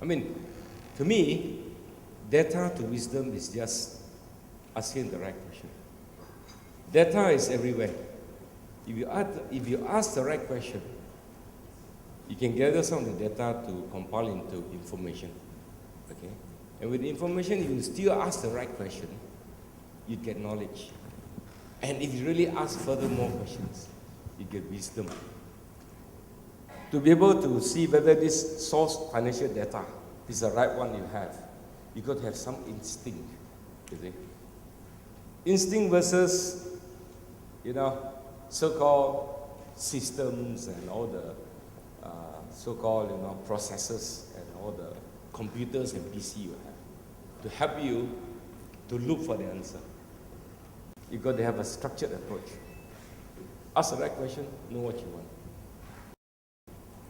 I mean, to me, data to wisdom is just asking the right question. Data is everywhere. If you ask the right question, you can gather some of the data to compile into information. Okay? And with the information, if you still ask the right question, you get knowledge. And if you really ask further more questions, you get wisdom. To be able to see whether this source financial data is the right one you have, you got to have some instinct. You see? Instinct versus, so-called systems and all the so-called, processors and all the computers and PC you have to help you to look for the answer. You got to have a structured approach. Ask the right question, know what you want.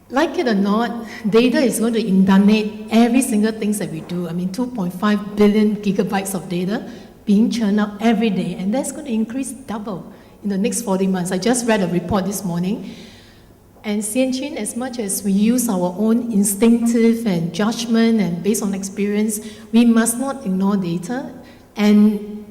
Like it or not, data is going to inundate every single thing that we do. I mean, 2.5 billion gigabytes of data being churned out every day, and that's going to increase double in the next 40 months. I just read a report this morning, and Sian Chin, as much as we use our own instinctive and judgment and based on experience, we must not ignore data. And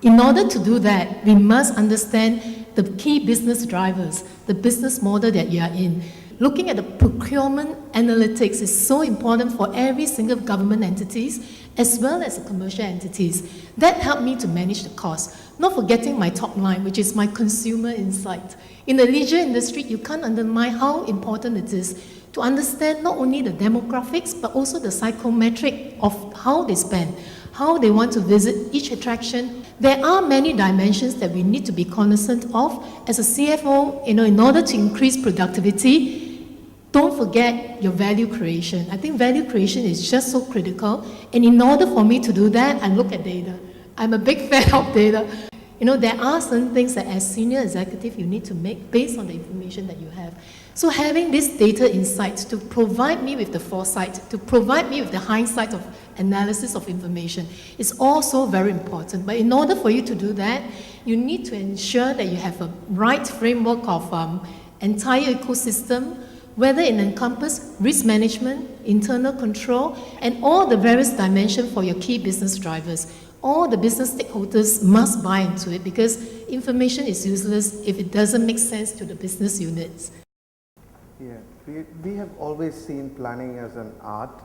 in order to do that, we must understand the key business drivers, the business model that you are in. Looking at the procurement analytics is so important for every single government entities as well as the commercial entities. That helped me to manage the cost. Not forgetting my top line, which is my consumer insight. In the leisure industry, you can't undermine how important it is to understand not only the demographics, but also the psychometric of how they spend, how they want to visit each attraction. There are many dimensions that we need to be cognizant of. As a CFO, in order to increase productivity, don't forget your value creation. I think value creation is just so critical. And in order for me to do that, I look at data. I'm a big fan of data. There are certain things that as senior executive you need to make based on the information that you have. So having this data insights to provide me with the foresight, to provide me with the hindsight of analysis of information is also very important. But in order for you to do that, you need to ensure that you have a right framework of entire ecosystem, whether it encompasses risk management, internal control, and all the various dimensions for your key business drivers. All the business stakeholders must buy into it because information is useless if it doesn't make sense to the business units. Yeah, we have always seen planning as an art,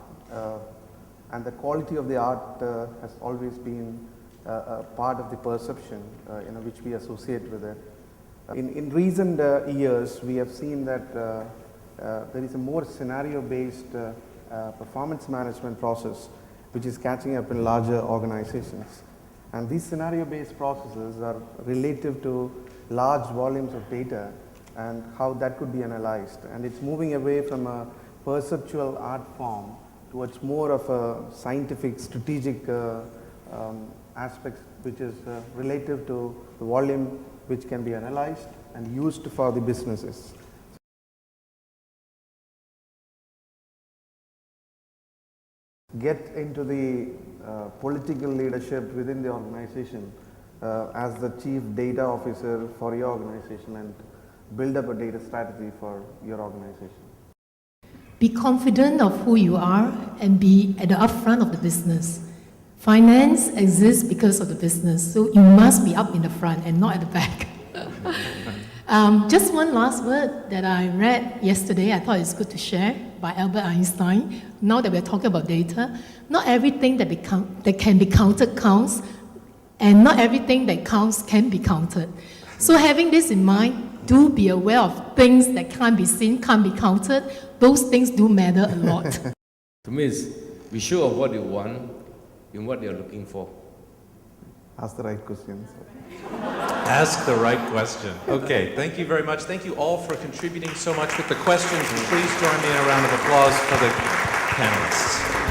and the quality of the art has always been a part of the perception which we associate with it. In recent years, we have seen that there is a more scenario-based performance management process which is catching up in larger organizations. And these scenario-based processes are relative to large volumes of data and how that could be analyzed. And it's moving away from a perceptual art form towards more of a scientific, strategic aspects which is relative to the volume which can be analyzed and used for the businesses. Get into the political leadership within the organization as the chief data officer for your organization and build up a data strategy for your organization. Be confident of who you are and be at the upfront of the business. Finance exists because of the business, so you must be up in the front and not at the back. Just one last word that I read yesterday, I thought it's good to share, by Albert Einstein. Now that we're talking about data, not everything that can be counted counts, and not everything that counts can be counted. So having this in mind, do be aware of things that can't be seen, can't be counted. Those things do matter a lot. To me, it's be sure of what you want and what you're looking for. Ask the right questions. Ask the right question. Okay, thank you very much. Thank you all for contributing so much with the questions. Please join me in a round of applause for the panelists.